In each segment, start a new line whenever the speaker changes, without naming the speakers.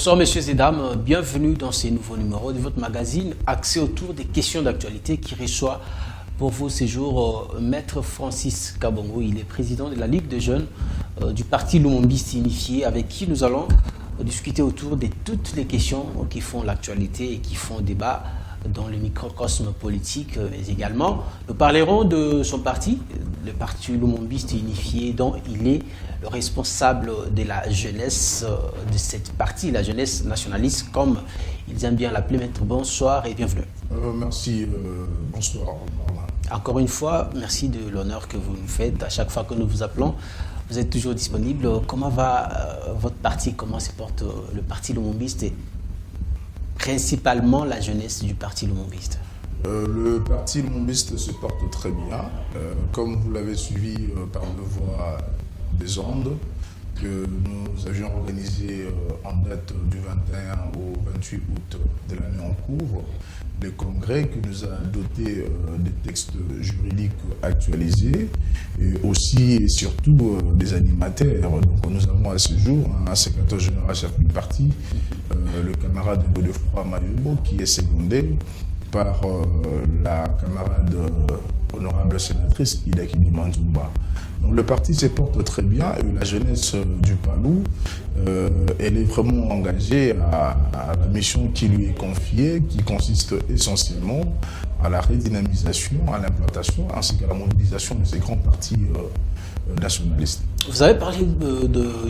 Bonsoir messieurs et dames, bienvenue dans ce nouveau numéro de votre magazine axé autour des questions d'actualité qui reçoit pour vos séjours Maître Francis Kabongo. Il est président de la Ligue des jeunes du parti Lumumbiste Unifié, avec qui nous allons discuter autour de toutes les questions qui font l'actualité et qui font débat dans le microcosme politique, mais également nous parlerons de son parti, le parti Lumumbiste Unifié, dont il est le responsable de la jeunesse de cette partie, la jeunesse nationaliste, comme ils aiment bien l'appeler. Maître, bonsoir et bienvenue.
Merci, bonsoir.
Encore une fois, merci de l'honneur que vous nous faites à chaque fois que nous vous appelons. Vous êtes toujours disponible. Comment va votre parti? Comment se porte le parti Lumumbiste et principalement la jeunesse du parti Lumumbiste?
Le parti Lumumbiste se porte très bien. Comme vous l'avez suivi par le voie des ondes, que nous avions organisé en date du 21 au 28 août de l'année en cours, le congrès qui nous a doté des textes juridiques actualisés et aussi et surtout des animateurs. Donc nous avons à ce jour un secrétaire général chef du parti, le camarade Godefroy Mayobo, qui est secondé par la camarade honorable sénatrice Idakini Manzumba. Donc le parti se porte très bien et la jeunesse du Palou, elle est vraiment engagée à la mission qui lui est confiée, qui consiste essentiellement à la redynamisation, à l'implantation ainsi qu'à la mobilisation de ces grands partis nationalistes.
Vous avez parlé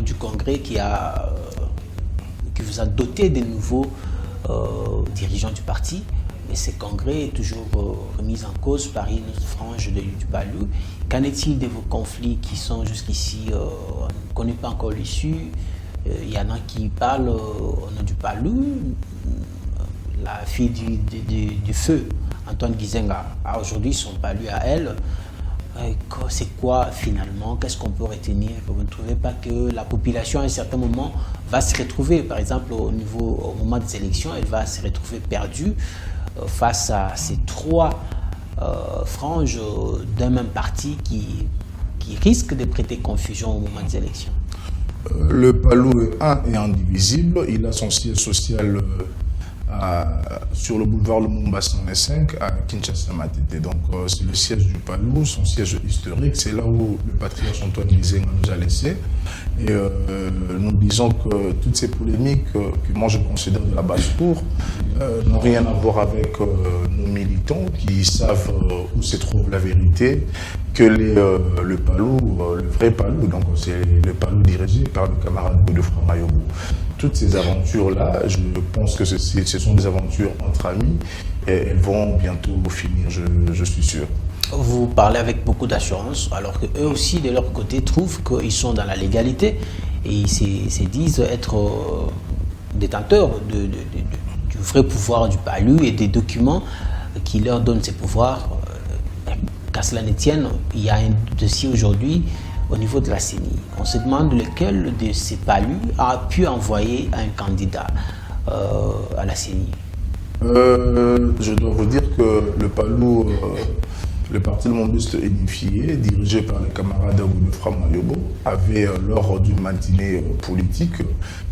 du congrès qui vous a doté des nouveaux dirigeants du parti. Mais ce congrès est toujours remis en cause par une frange du Palou. Qu'en est-il de vos conflits qui sont jusqu'ici, on ne connaît pas encore l'issue? Il y en a qui parlent au nom du Palou. La fille du feu, Antoine Gizenga, a aujourd'hui son Palou à elle. C'est quoi finalement? Qu'est-ce qu'on peut retenir? Vous ne trouvez pas que la population à un certain moment va se retrouver, par exemple au moment des élections, elle va se retrouver perdue face à ces trois franges d'un même parti qui risquent de prêter confusion au moment des élections?
Le Palou est un et indivisible. Il a son siège social sur le boulevard Lumumba 105 à Kinshasa-Matete. Donc c'est le siège du Palou, son siège historique. C'est là où le patriarche Antoine Gizenga nous a laissé. Et nous disons que toutes ces polémiques que moi je considère de la basse-cour n'ont rien à voir avec nos militants qui savent où se trouve la vérité, que le Palou, le vrai Palou, donc c'est le Palou dirigé par le camarade Godefroy Mayobo. Toutes ces aventures-là, je pense que ce sont des aventures entre amis et elles vont bientôt finir, je suis sûr.
Vous parlez avec beaucoup d'assurance, alors qu'eux aussi, de leur côté, trouvent qu'ils sont dans la légalité et ils se disent être détenteurs du vrai pouvoir du Palou et des documents qui leur donnent ces pouvoirs. Qu'à cela ne tienne, il y a un dossier aujourd'hui au niveau de la CENI. On se demande lequel de ces Palus a pu envoyer un candidat à la CENI.
Je dois vous dire que le Palou, le parti Lumumbiste Unifié, dirigé par le camarade Godefroy Mayobo, avait lors d'une matinée politique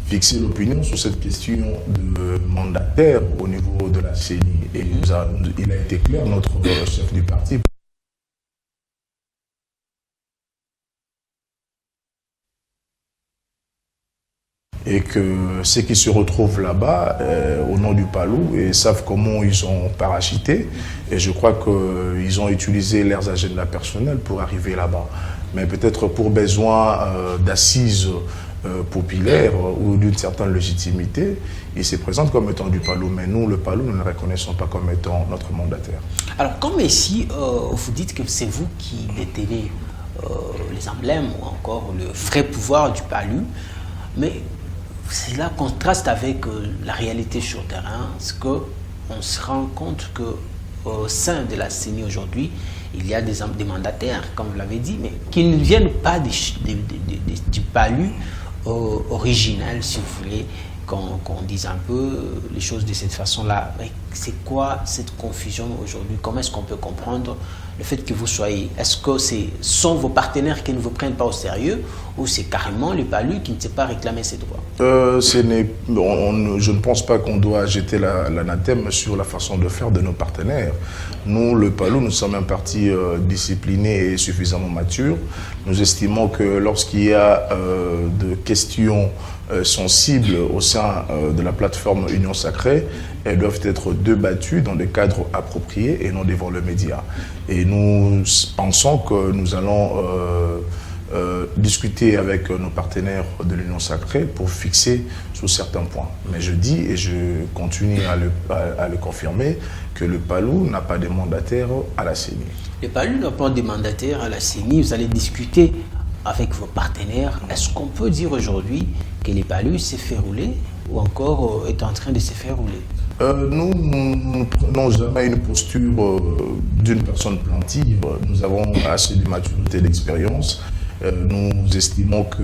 fixé l'opinion sur cette question de mandataire au niveau de la CENI. Et il a été clair, notre chef du parti, et que ceux qui se retrouvent là-bas au nom du Palou et savent comment ils ont parachuté, et je crois qu'ils ont utilisé leurs agendas personnels pour arriver là-bas. Mais peut-être pour besoin d'assises populaires ou d'une certaine légitimité, ils se présentent comme étant du Palou, mais nous, le Palou, nous ne le reconnaissons pas comme étant notre mandataire.
Alors, comme ici, vous dites que c'est vous qui détenez les emblèmes ou encore le vrai pouvoir du Palou, mais cela contraste avec la réalité sur le terrain, parce qu'on se rend compte qu'au sein de la CENI aujourd'hui, il y a des mandataires, comme vous l'avez dit, mais qui ne viennent pas du Palou original, si vous voulez, qu'on dise un peu les choses de cette façon-là. C'est quoi cette confusion aujourd'hui? Comment est-ce qu'on peut comprendre le fait que vous soyez... Est-ce que sont vos partenaires qui ne vous prennent pas au sérieux ou c'est carrément les Palus qui ne savent pas réclamer ses droits?
Je ne pense pas qu'on doit jeter l'anathème sur la façon de faire de nos partenaires. Nous, le Palou, nous sommes un parti discipliné et suffisamment mature. Nous estimons que lorsqu'il y a de questions sensibles au sein de la plateforme Union Sacrée, elles doivent être débattues dans des cadres appropriés et non devant le média. Et nous pensons que nous allons discuter avec nos partenaires de l'Union Sacrée pour fixer sur certains points. Mais je dis et je continue à le confirmer que le Palou n'a pas de mandataire à la CENI.
Le Palou n'a pas de mandataire à la CENI. Vous allez discuter avec vos partenaires. Est-ce qu'on peut dire aujourd'hui que le Palou s'est fait rouler ou encore est en train de se faire rouler?
Nous ne prenons jamais une posture d'une personne plantive. Nous avons assez de maturité et d'expérience. Nous estimons que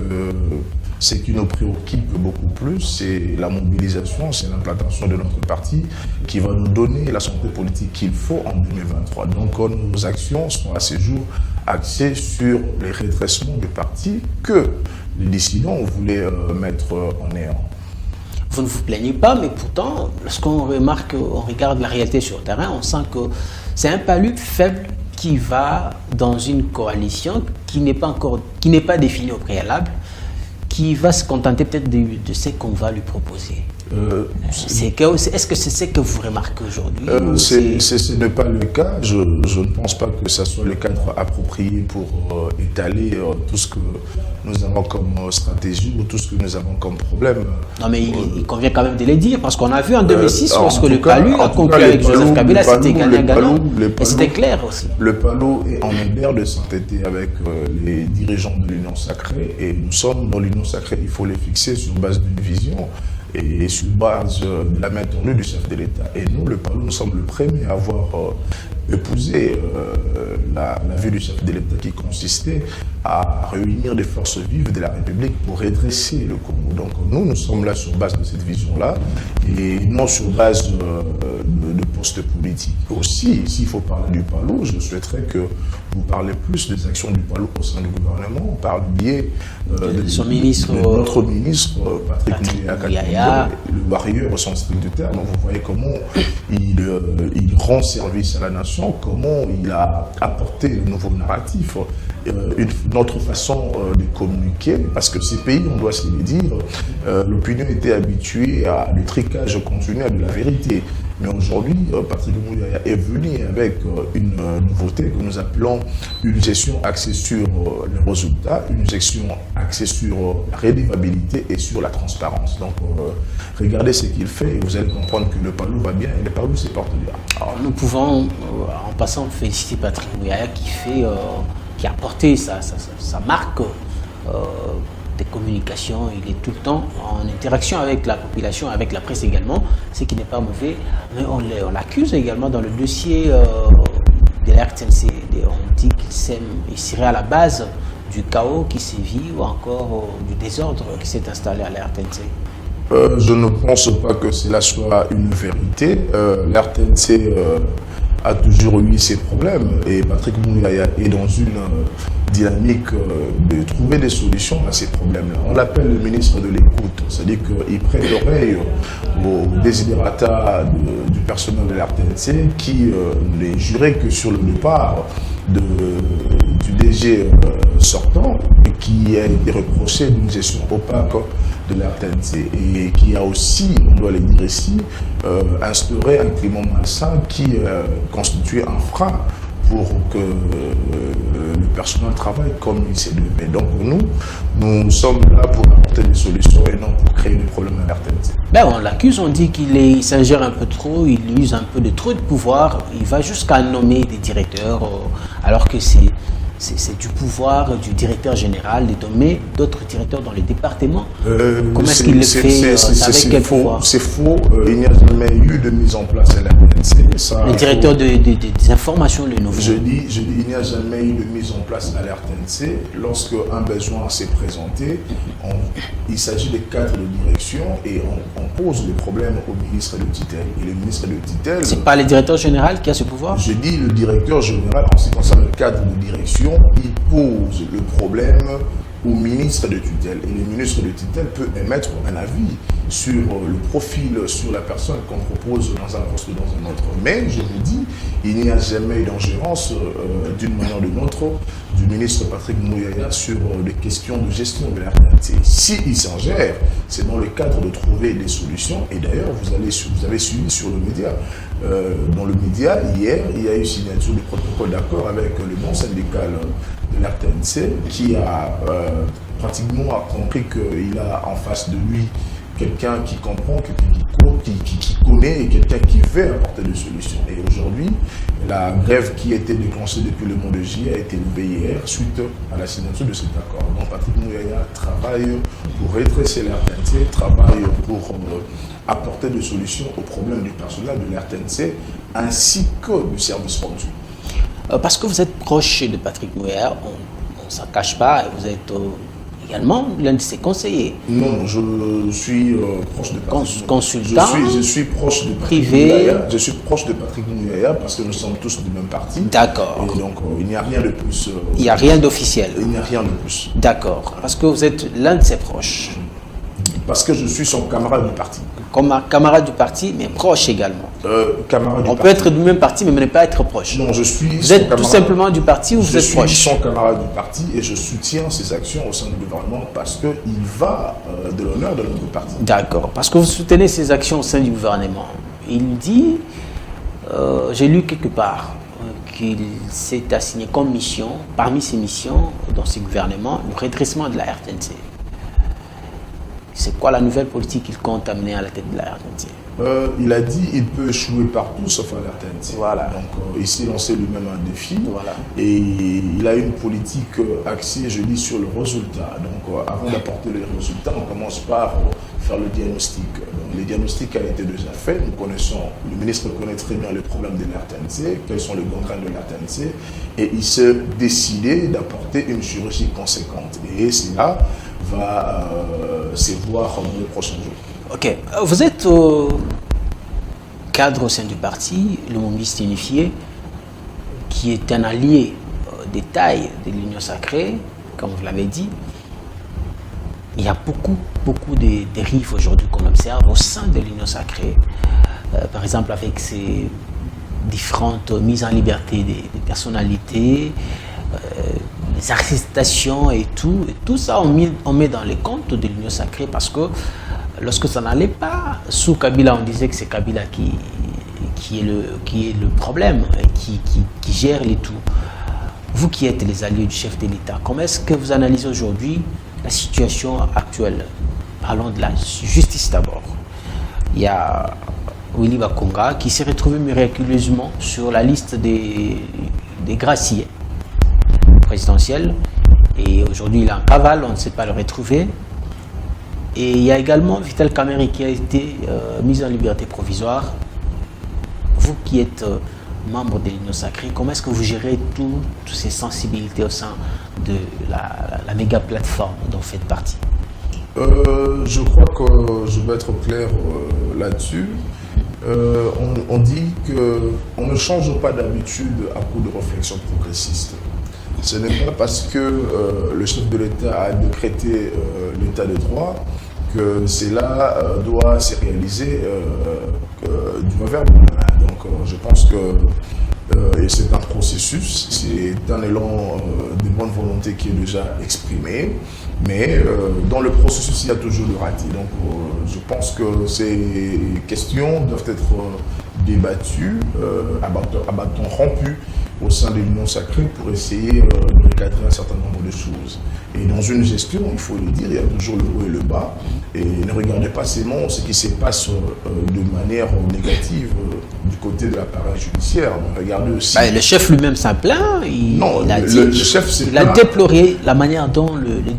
ce qui nous préoccupe beaucoup plus, c'est la mobilisation, c'est l'implantation de notre parti qui va nous donner la santé politique qu'il faut en 2023. Donc nos actions sont à ce jour axées sur les redressements du parti que les dissidents voulaient mettre en néant.
Vous ne vous plaignez pas, mais pourtant, lorsqu'on remarque, on regarde la réalité sur le terrain, on sent que c'est un Palus faible qui va dans une coalition qui n'est pas définie au préalable, qui va se contenter peut-être de ce qu'on va lui proposer. Est-ce que c'est ce que vous remarquez aujourd'hui?
Ce n'est pas le cas. Je ne pense pas que ce soit le cadre approprié pour étaler tout ce que nous avons comme stratégie ou tout ce que nous avons comme problème.
Non, mais il convient quand même de le dire, parce qu'on a vu en 2006, lorsque le Palou a conclu avec Joseph Kabila, c'était gagnant-gagnant, et c'était clair aussi.
Le Palou est en ère de s'entêter avec les dirigeants de l'Union Sacrée, et nous sommes dans l'Union Sacrée, il faut les fixer sur base d'une vision et sur base de la main tendue du chef de l'État. Et nous, le Palou, nous sommes le premier à avoir épousé la vue du chef de l'État qui consistait à réunir des forces vives de la République pour redresser le Congo. Donc nous sommes là sur base de cette vision-là et non sur base de postes politiques. Aussi, s'il faut parler du Palou, je souhaiterais que vous parlez plus des actions du Palou au sein du gouvernement par le biais
de
notre ministre Patrick Muyaya, le warrior au sens strict du terme. Vous voyez comment il rend service à la nation, comment il a apporté de nouveaux narratifs, notre façon de communiquer, parce que ces pays, on doit se le dire, l'opinion était habituée à le tricage continu de la vérité. Mais aujourd'hui, Patrick Muyaya est venu avec une nouveauté que nous appelons une gestion axée sur les résultats, une gestion axée sur la redevabilité et sur la transparence. Donc, regardez ce qu'il fait et vous allez comprendre que le Palou va bien et le Palou se porte bien.
Alors, nous pouvons, en passant, féliciter Patrick Muyaya qui a porté sa marque de communication. Il est tout le temps en interaction avec la population, avec la presse également, ce qui n'est pas mauvais. Mais on l'accuse également dans le dossier de la RTNC. On dit qu'il serait à la base du chaos qui sévit ou encore du désordre qui s'est installé à la RTNC.
Je ne pense pas que cela soit une vérité. L'RTNC a toujours eu ses problèmes et Patrick Muyaya est dans une dynamique de trouver des solutions à ces problèmes-là. On l'appelle le ministre de l'écoute, c'est-à-dire qu'il prête l'oreille aux desiderata du personnel de l'RTNC qui n'est juré que sur le départ du DG sortant et qui a été reproché d'une gestion opaque de l'RTNC et qui a aussi, on doit le dire ici, instauré un climat malsain qui constituait un frein pour que le personnel travaille comme il s'est levé. Donc nous sommes là pour apporter des solutions et non pour créer des problèmes à l'RTNC.
Ben on l'accuse, on dit qu'il s'ingère un peu trop, il use un peu de trop de pouvoir, il va jusqu'à nommer des directeurs, alors que c'est c'est du pouvoir du directeur général de nommer d'autres directeurs dans les départements. Comment est-ce qu'il le fait? Avec quel pouvoir?
C'est faux. Il n'y a jamais eu de mise en place à la RTNC.
Le directeur des informations, le nouveau.
Je dis, il n'y a jamais eu de mise en place à la RTNC. Lorsque un besoin s'est présenté, il s'agit des cadres de direction et on pose les problèmes au ministre de tutelle. Et le ministre de tutelle...
C'est pas le directeur général qui a ce pouvoir?
Je dis le directeur général, en ce qui concerne le cadre de direction, il pose le problème au ministre de tutelle. Et le ministre de tutelle peut émettre un avis sur le profil, sur la personne qu'on propose dans un poste ou dans un autre. Mais, je vous dis, il n'y a jamais eu d'ingérence d'une manière ou d'une autre du ministre Patrick Mouyaya sur les questions de gestion de la RTNC. S'il s'ingère, c'est dans le cadre de trouver des solutions. Et d'ailleurs, vous avez suivi sur le média. Dans le média, hier, il y a eu signature du protocole d'accord avec le bon syndical de la RTNC qui a pratiquement compris qu'il a en face de lui quelqu'un qui comprend, qui connaît et quelqu'un qui veut apporter des solutions. Et aujourd'hui, la grève qui a été déclenchée depuis le mois de juillet a été levée hier suite à la signature de cet accord. Donc Patrick Mouyaya travaille pour redresser la RTNC, travaille pour apporter des solutions aux problèmes du personnel de la RTNC ainsi que du service rendu.
Parce que vous êtes proche de Patrick Mouyaya, on ne s'en cache pas, et vous êtes également l'un de ses conseillers.
Non, je suis proche de Patrick.
Consultant.
Je suis proche de Patrick Mouyaya. Je suis proche de Patrick Mouyaya parce que nous sommes tous du même parti.
D'accord.
Et donc il n'y a rien de plus.
Il n'y a rien d'officiel.
Il n'y a rien de plus.
D'accord. Parce que vous êtes l'un de ses proches.
Parce que je suis son camarade du parti.
Comme un camarade du parti, mais proche également.
On
peut être du même parti, mais ne pas être proche.
Non, je suis.
Vous êtes tout simplement du parti ou vous êtes proche?
Je suis son camarade du parti et je soutiens ses actions au sein du gouvernement parce qu'il va de l'honneur de notre parti.
D'accord. Parce que vous soutenez ses actions au sein du gouvernement. Il dit, j'ai lu quelque part, qu'il s'est assigné comme mission, parmi ses missions dans ce gouvernement, le redressement de la RTNC. C'est quoi la nouvelle politique qu'il compte amener à la tête de la RTNC?
Il a dit qu'il peut échouer partout sauf à la RTNC.
Voilà.
Donc il s'est lancé lui-même un défi.
Voilà.
Et il a une politique axée, je dis, sur le résultat. Donc avant d'apporter les résultats, on commence par faire le diagnostic. Donc, le diagnostic a été déjà fait. Nous connaissons, le ministre connaît très bien les problèmes de la RTNC, quels sont les gangrènes de la RTNC. Et il s'est décidé d'apporter une chirurgie conséquente. Et cela va se voir dans les prochains jours.
Ok. Vous êtes cadre au sein du parti, le Mombiste Unifié, qui est un allié de taille de l'Union Sacrée, comme vous l'avez dit. Il y a beaucoup de dérives aujourd'hui qu'on observe au sein de l'Union Sacrée. Par exemple, avec ces différentes mises en liberté des personnalités, les arrestations et tout ça, on met dans les comptes de l'Union Sacrée parce que lorsque ça n'allait pas, sous Kabila, on disait que c'est Kabila qui est le problème, qui gère les tout. Vous qui êtes les alliés du chef de l'État, comment est-ce que vous analysez aujourd'hui la situation actuelle? Parlons de la justice d'abord. Il y a Willy Bakonga qui s'est retrouvé miraculeusement sur la liste des graciers présidentiels. Et aujourd'hui, il est en cavale, on ne sait pas le retrouver. Et il y a également Vital Kamerhe qui a été mis en liberté provisoire. Vous qui êtes membre de l'Union Sacrée, comment est-ce que vous gérez toutes ces sensibilités au sein de la méga plateforme dont vous faites partie?
Je crois que je vais être clair là-dessus. On dit qu'on ne change pas d'habitude à coup de réflexion progressiste. Ce n'est pas parce que le chef de l'État a décrété l'état de droit que cela doit se réaliser du revers de la main. Donc je pense que c'est un processus, c'est un élan de bonne volonté qui est déjà exprimé, mais dans le processus, il y a toujours le raté. Donc je pense que ces questions doivent être débattues à bâton rompu au sein de l'Union sacrée pour essayer de recadrer un certain nombre de choses. Et dans une gestion, il faut le dire, il y a toujours le haut et le bas. Et ne regardez pas seulement ce qui se passe de manière négative du côté de l'appareil judiciaire. Regardez aussi...
le chef lui-même s'en plaint. Il a déploré la manière dont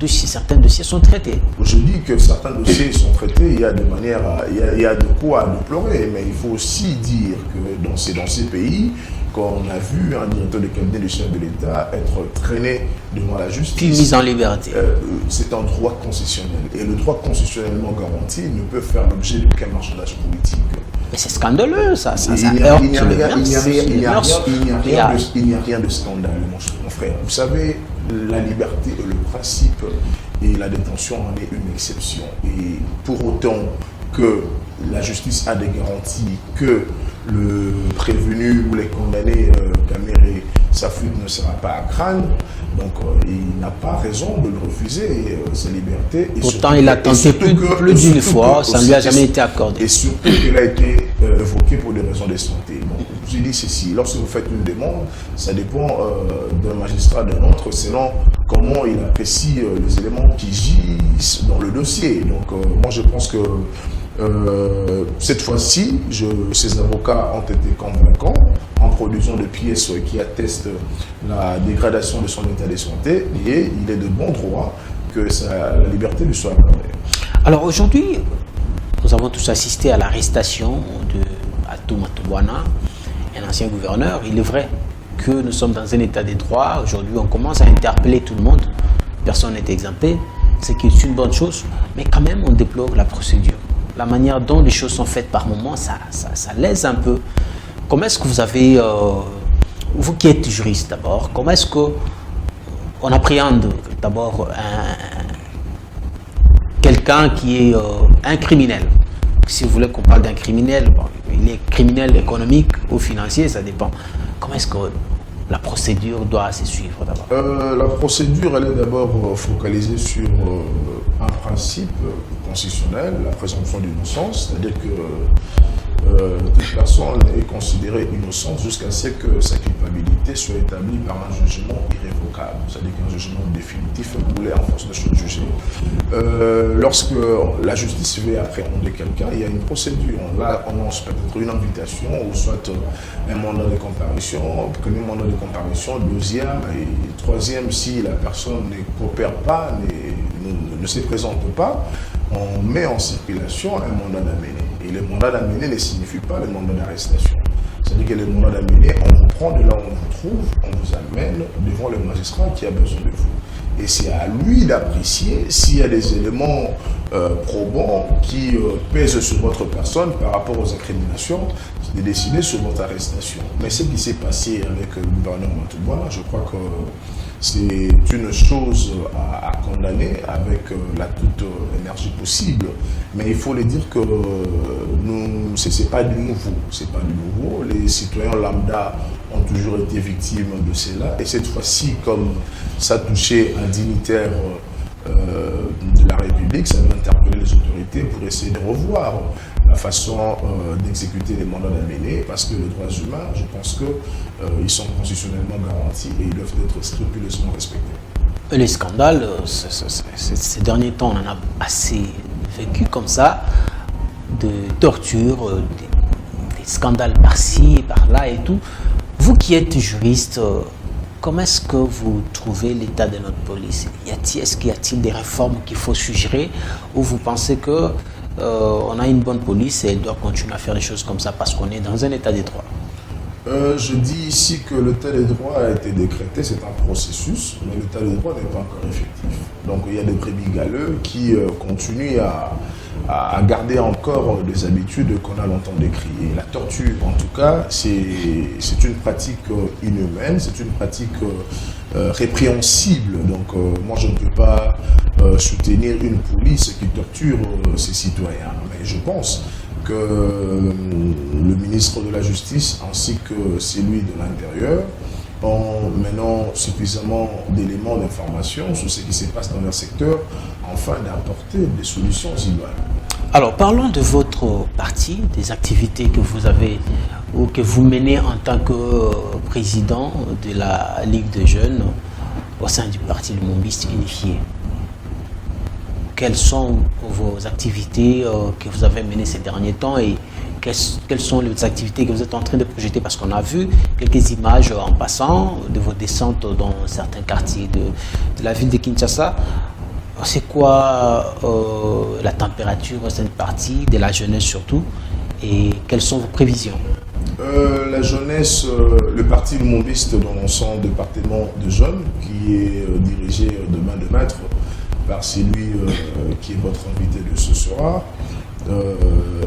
certains dossiers sont traités.
Je dis que certains dossiers sont traités, il y a de quoi déplorer, mais il faut aussi dire que dans ces pays, quand on a vu un directeur de cabinet du chef de l'État être traîné devant la justice,
puis mis en liberté.
C'est un droit constitutionnel. Et le droit constitutionnellement garanti ne peut faire l'objet d'aucun marchandage politique.
Mais c'est scandaleux, ça
heurte le mœurs. Il n'y a rien de scandaleux, mon frère. Vous savez, la liberté est le principe et la détention en est une exception. Et pour autant que la justice a des garanties, que le prévenu ou les condamnés Caméré, sa fuite ne sera pas à craindre, donc il n'a pas raison de le refuser, sa liberté. Et
pourtant, il a tenté plus d'une fois, ça ne lui a jamais été accordé.
Et surtout qu'il a été évoqué pour des raisons de santé. Donc, je dis ceci, lorsque vous faites une demande, ça dépend d'un magistrat, d'un autre, selon comment il apprécie les éléments qui gisent dans le dossier. Donc, moi, je pense que cette fois-ci, ces avocats ont été convaincants en produisant des pièces qui attestent la dégradation de son état de santé et il est de bon droit que la liberté lui soit accordée.
Alors aujourd'hui, nous avons tous assisté à l'arrestation de Atou Matouana, un ancien gouverneur. Il est vrai que nous sommes dans un état de droit. Aujourd'hui, on commence à interpeller tout le monde. Personne n'est exempté, ce qui est une bonne chose, mais quand même, on déplore la procédure. La manière dont les choses sont faites par moments, ça lèse un peu. Comment est-ce que vous avez, vous qui êtes juriste d'abord, comment est-ce qu'on appréhende d'abord quelqu'un qui est un criminel? Si vous voulez qu'on parle d'un criminel, bon, il est criminel économique ou financier, ça dépend. Comment est-ce que la procédure doit se suivre d'abord?
La procédure, elle est d'abord focalisée sur un principe constitutionnel, la présomption d'innocence, c'est-à-dire que toute personne est considérée innocente jusqu'à ce que sa culpabilité soit établie par un jugement irrévocable, c'est-à-dire qu'un jugement définitif roulé en force de chose jugée. Lorsque la justice veut appréhender quelqu'un, il y a une procédure. Là, on lance peut-être une invitation ou soit un mandat de comparution, premier mandat de comparution, deuxième et troisième, si la personne ne coopère pas, ne se présente pas, on met en circulation un mandat d'amener. Et le mandat d'amener ne signifie pas le mandat d'arrestation. C'est-à-dire que le mandat d'amener, on vous prend de là où on vous trouve, on vous amène devant le magistrat qui a besoin de vous. Et c'est à lui d'apprécier s'il y a des éléments probants qui pèsent sur votre personne par rapport aux incriminations, de décider sur votre arrestation. Mais ce qui s'est passé avec le gouverneur Matouana, je crois que c'est une chose à condamner avec la toute énergie possible. Mais il faut le dire que ce n'est pas du nouveau. C'est pas du nouveau. Les citoyens lambda ont toujours été victimes de cela. Et cette fois-ci, comme ça touchait un dignitaire de la République, ça va interpeller les autorités pour essayer de revoir la façon d'exécuter les mandats d'amener, parce que les droits humains, je pense qu'ils sont constitutionnellement garantis et ils doivent être scrupuleusement respectés.
Les scandales, ces derniers temps, on en a assez vécu comme ça, de torture, des scandales par-ci, par-là et tout. Vous qui êtes juriste, comment est-ce que vous trouvez l'état de notre police? Est-ce qu'il y a-t-il des réformes qu'il faut suggérer, ou vous pensez que on a une bonne police et elle doit continuer à faire les choses comme ça parce qu'on est dans un état de droit?
Je dis ici que l'état de droit a été décrété, c'est un processus, mais l'état de droit n'est pas encore effectif. Donc il y a des brebis galeux qui continuent à garder encore des habitudes qu'on a longtemps décriées. La torture, en tout cas, c'est une pratique inhumaine, c'est une pratique répréhensible. Donc moi, je ne peux pas soutenir une police qui torture ses citoyens. Mais je pense que le ministre de la Justice ainsi que celui de l'Intérieur ont maintenant suffisamment d'éléments d'information sur ce qui se passe dans leur secteur, afin d'apporter des solutions idoines.
Alors, parlons de votre parti, des activités que vous avez ou que vous menez en tant que président de la Ligue de jeunes au sein du Parti Lumumbiste Unifié. Quelles sont vos activités que vous avez menées ces derniers temps et quelles sont les activités que vous êtes en train de projeter? Parce qu'on a vu quelques images en passant de vos descentes dans certains quartiers de la ville de Kinshasa. C'est quoi la température au sein du parti, de la jeunesse surtout, et quelles sont vos prévisions?
La jeunesse, le parti Lumumbiste dans son département de jeunes, qui est dirigé de main de maître par celui qui est votre invité de ce soir,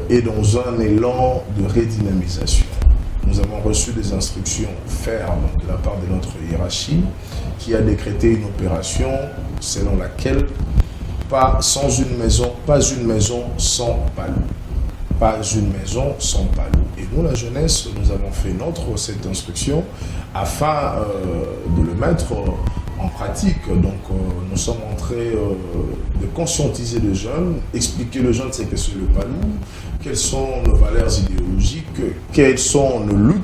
est dans un élan de redynamisation. Nous avons reçu des instructions fermes de la part de notre hiérarchie qui a décrété une opération selon laquelle pas une maison sans palou. Pas une maison sans palou. Et nous, la jeunesse, nous avons fait cette instruction afin de le mettre en pratique. Donc, nous sommes en train de conscientiser les jeunes, expliquer aux jeunes ce que c'est le palou, quelles sont nos valeurs idéologiques, quelles sont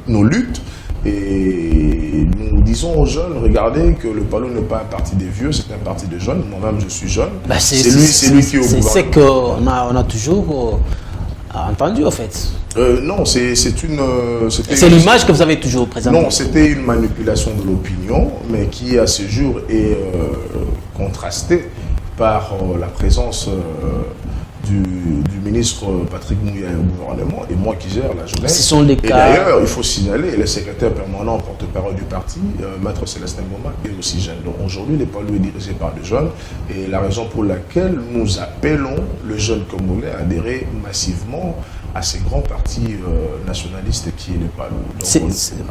nos luttes. Et nous disons aux jeunes, regardez que le palou n'est pas un parti des vieux, c'est un parti des jeunes. Moi-même, je suis jeune. C'est lui qui est au gouvernement.
C'est qu'on a toujours entendu, en fait.
Non, c'est
l'image que vous avez toujours présentée.
Non, c'était une manipulation de l'opinion, mais qui à ce jour est contrastée par la présence du ministre Patrick Mouya au gouvernement et moi qui gère la jeunesse.
Ce sont les cas.
Et d'ailleurs, il faut signaler le secrétaire permanent porte-parole du parti, Maître Célestin Ngoma, est aussi jeune. Donc aujourd'hui, le palou est dirigé par des jeunes et la raison pour laquelle nous appelons le jeune congolais à adhérer massivement à ces grands partis nationalistes qui est le palou.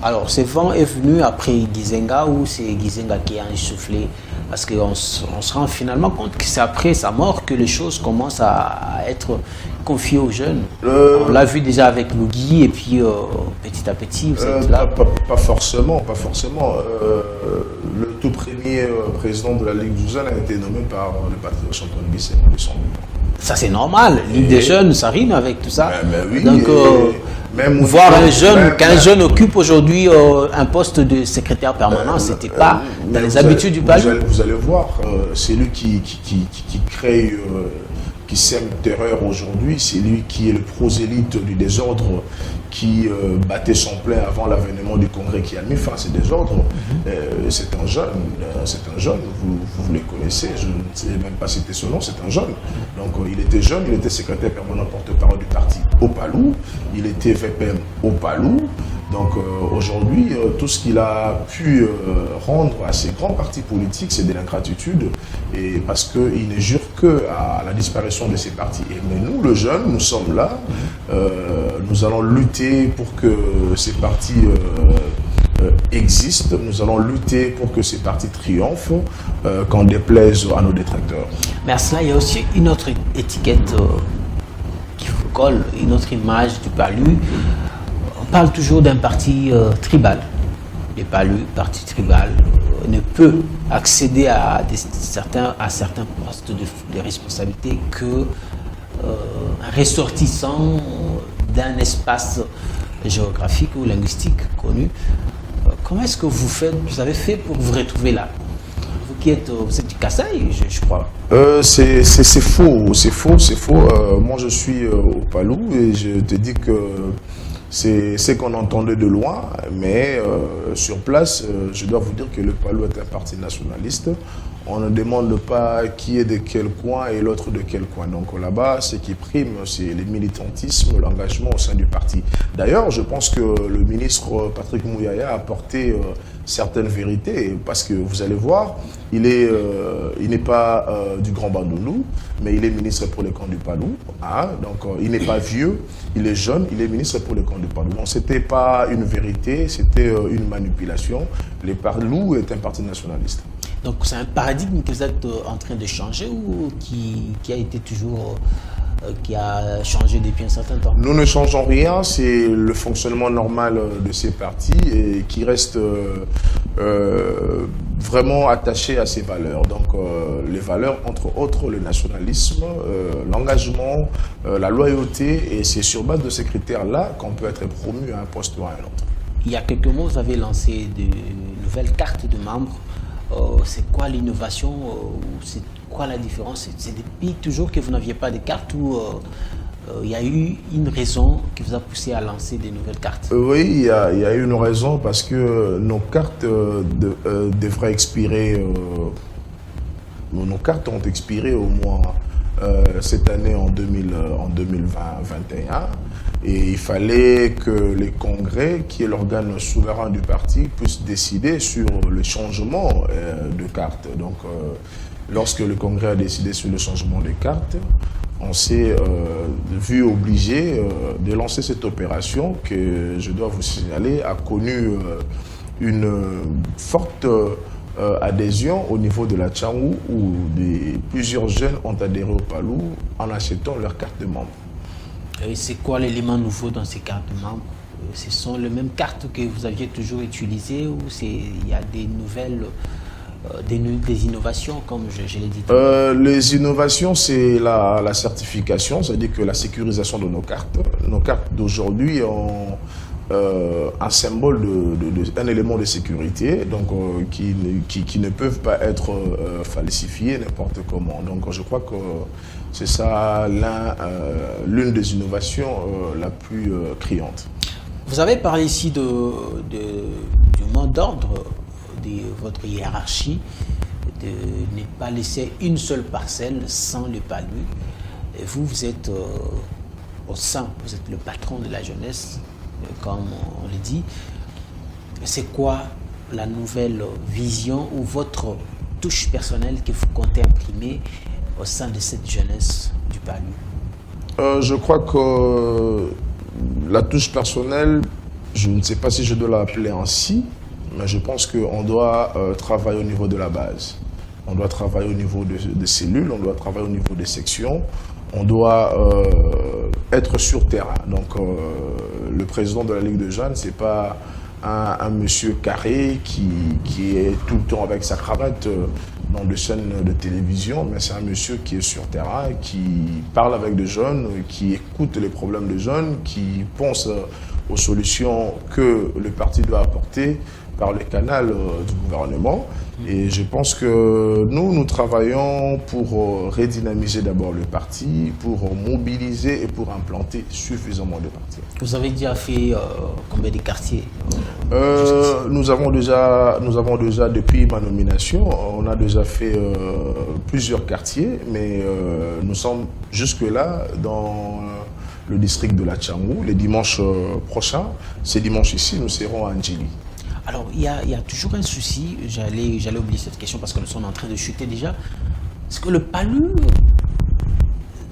Alors, ce vent est venu après Gizenga ou c'est Gizenga qui a insufflé? Parce qu'on se rend finalement compte que c'est après sa mort que les choses commencent à être confiées aux jeunes. On l'a vu déjà avec Lugui et puis petit à petit, vous êtes là.
Pas forcément. Le tout premier président de la Ligue des jeunes a été nommé par le patriarche Antoine Bissé en décembre.
Ça c'est normal, Ligue des jeunes, ça rime avec tout ça.
Oui,
donc, voir qu'un jeune occupe aujourd'hui un poste de secrétaire permanent, c'était pas dans les habitudes du palais.
Vous allez voir, c'est lui qui crée, qui sème terreur aujourd'hui, c'est lui qui est le prosélyte du désordre, qui battait son plein avant l'avènement du Congrès qui a mis fin à ces désordres. C'est un jeune, vous le connaissez, je ne sais même pas citer son nom, c'est un jeune. Donc il était jeune, il était secrétaire permanent porte-parole du parti au Palou, il était VPM au Palou. Donc aujourd'hui, tout ce qu'il a pu rendre à ces grands partis politiques, c'est de l'ingratitude, et parce qu'il ne jure qu'à la disparition de ces partis. Mais nous, le jeune, nous sommes là, nous allons lutter pour que ces partis existent, nous allons lutter pour que ces partis triomphent, qu'en déplaise à nos détracteurs.
Mais à cela, il y a aussi une autre étiquette qui vous colle, une autre image du Palus. On parle toujours d'un parti tribal. Le Palus, parti tribal, ne peut accéder à certains postes de responsabilité que un ressortissant d'un espace géographique ou linguistique connu. Comment est-ce que vous avez fait pour vous retrouver là? Vous êtes du Kasaï, je crois.
C'est faux. Moi, je suis au Palou et je te dis que c'est ce qu'on entendait de loin, mais sur place, je dois vous dire que le Palou est un parti nationaliste. On ne demande pas qui est de quel coin et l'autre de quel coin. Donc là-bas, ce qui prime, c'est le militantisme, l'engagement au sein du parti. D'ailleurs, je pense que le ministre Patrick Mouyaya a apporté certaines vérités, parce que vous allez voir, il n'est pas du Grand Bandundu, mais il est ministre pour les camps du Palou. Hein? Donc il n'est pas vieux, il est jeune, il est ministre pour les camps du Palou. Donc ce n'était pas une vérité, c'était une manipulation. Le Palou est un parti nationaliste.
Donc c'est un paradigme que vous êtes en train de changer ou qui a été toujours qui a changé depuis un certain temps?
Nous ne changeons rien, c'est le fonctionnement normal de ces partis et qui reste vraiment attaché à ces valeurs. Donc les valeurs, entre autres, le nationalisme, l'engagement, la loyauté, et c'est sur base de ces critères-là qu'on peut être promu à un poste ou à un autre.
Il y a quelques mois, vous avez lancé de nouvelles cartes de membres. C'est quoi l'innovation? C'est quoi la différence? C'est depuis toujours que vous n'aviez pas de cartes ou il y a eu une raison qui vous a poussé à lancer des nouvelles cartes?
Oui, il y a eu une raison parce que nos cartes devraient expirer. Nos cartes ont expiré au moins cette année en 2020-2021. Et il fallait que les congrès, qui est l'organe souverain du parti, puissent décider sur le changement de cartes. Donc, lorsque le congrès a décidé sur le changement de cartes, on s'est vu obligé de lancer cette opération que, je dois vous signaler, a connu une forte adhésion au niveau de la Tchangou, où plusieurs jeunes ont adhéré au PALU en achetant leur carte de membre.
Et c'est quoi l'élément nouveau dans ces cartes de membres? Ce sont les mêmes cartes que vous aviez toujours utilisées ou il y a des nouvelles, des innovations, comme je l'ai dit?
Les innovations, c'est la certification, c'est-à-dire que la sécurisation de nos cartes. Nos cartes d'aujourd'hui ont un symbole, un élément de sécurité, donc qui ne peuvent pas être falsifiés n'importe comment. Donc je crois que c'est ça l'une des innovations la plus criante.
Vous avez parlé ici du mot d'ordre de votre hiérarchie, de ne pas laisser une seule parcelle sans le PALU. Et vous êtes au sein, vous êtes le patron de la jeunesse, comme on le dit. C'est quoi la nouvelle vision ou votre touche personnelle que vous comptez imprimer au sein de cette jeunesse du PALU?
Je crois que la touche personnelle, je ne sais pas si je dois l'appeler ainsi, mais je pense qu'on doit travailler au niveau de la base. On doit travailler au niveau des cellules, on doit travailler au niveau des sections, on doit être sur terrain. Donc le président de la Ligue de jeunes, c'est pas un monsieur carré qui est tout le temps avec sa cravate dans des chaînes de télévision, mais c'est un monsieur qui est sur terrain, qui parle avec des jeunes, qui écoute les problèmes des jeunes, qui pense aux solutions que le parti doit apporter par le canal du gouvernement. Et je pense que nous travaillons pour redynamiser d'abord le parti, pour mobiliser et pour implanter suffisamment de partis.
Vous avez déjà fait combien de quartiers?
Nous avons déjà, depuis ma nomination, on a déjà fait plusieurs quartiers, mais nous sommes jusque-là dans le district de la Tchangou. Les dimanches prochains, ces dimanches ici, nous serons à Ndjili.
Alors, il y a toujours un souci, j'allais oublier cette question parce que nous sommes en train de chuter déjà. Est-ce que le PALU,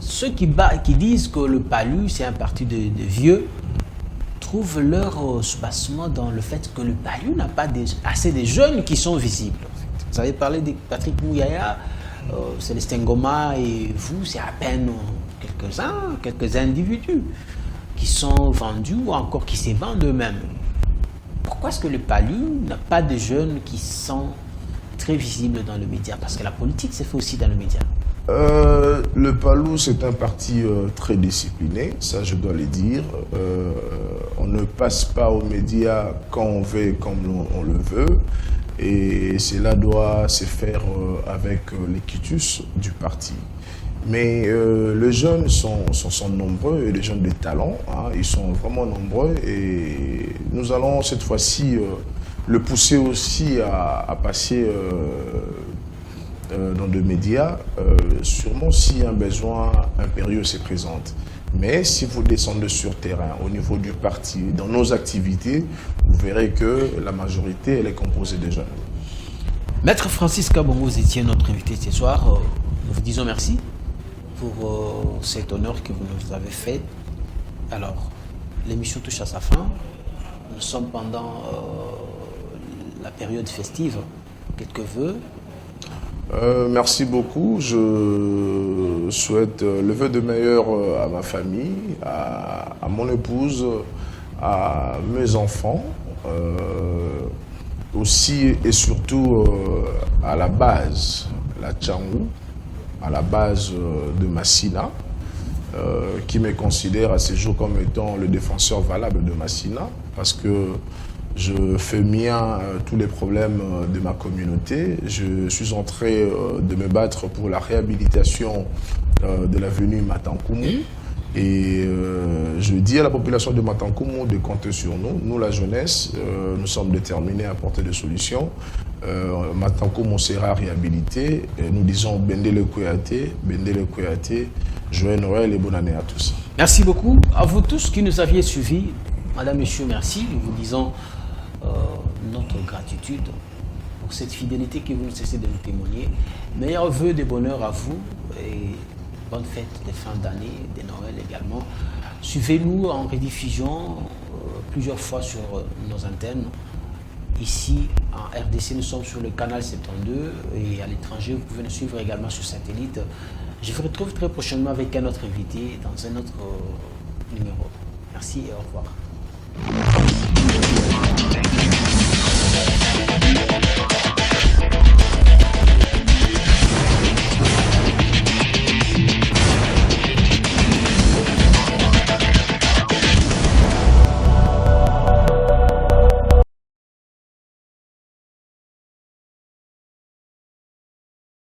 ceux qui disent que le PALU c'est un parti de vieux, trouvent leur soubassement dans le fait que le PALU n'a pas assez de jeunes qui sont visibles. Vous avez parlé de Patrick Mouyaya, Célestin Ngoma et vous, c'est à peine quelques individus qui sont vendus ou encore qui se vendent eux-mêmes. Pourquoi est-ce que le PALU n'a pas de jeunes qui sont très visibles dans le média? Parce que la politique se fait aussi dans le média.
Le PALU, c'est un parti très discipliné, ça je dois le dire. On ne passe pas aux médias quand on veut, comme on le veut. Et cela doit se faire avec les quitus du parti. Mais les jeunes sont nombreux et les jeunes de talent, hein, ils sont vraiment nombreux et nous allons cette fois-ci le pousser aussi à passer dans des médias, sûrement si un besoin impérieux se présente. Mais si vous descendez sur terrain, au niveau du parti, dans nos activités, vous verrez que la majorité elle est composée de jeunes.
Maître Francis Kabongo, vous étiez notre invité ce soir. Nous vous disons merci pour cet honneur que vous nous avez fait. Alors, l'émission touche à sa fin. Nous sommes pendant la période festive. Quelques vœux.
Merci beaucoup. Je souhaite le vœu de meilleur à ma famille, à mon épouse, à mes enfants, aussi et surtout à la base, la Tchangou, à la base de Massina, qui me considère à ce jour comme étant le défenseur valable de Massina, parce que je fais mien tous les problèmes de ma communauté. Je suis en train de me battre pour la réhabilitation de l'avenue Matankoumou. Et je dis à la population de Matankoumou de compter sur nous. Nous, la jeunesse, nous sommes déterminés à apporter des solutions. Matankoumou sera réhabilité. Et nous disons Bendele Kouyaté, joyeux Noël et bonne année à tous.
Merci beaucoup à vous tous qui nous aviez suivis. Madame, Monsieur, merci. Nous vous disons notre gratitude pour cette fidélité que vous ne cessez de nous témoigner. Meilleurs vœux de bonheur à vous et bonne fête de fin d'année, de Noël également. Suivez-nous en rediffusion plusieurs fois sur nos antennes. Ici, en RDC, nous sommes sur le canal 72 et à l'étranger, vous pouvez nous suivre également sur satellite. Je vous retrouve très prochainement avec un autre invité dans un autre numéro. Merci et au revoir.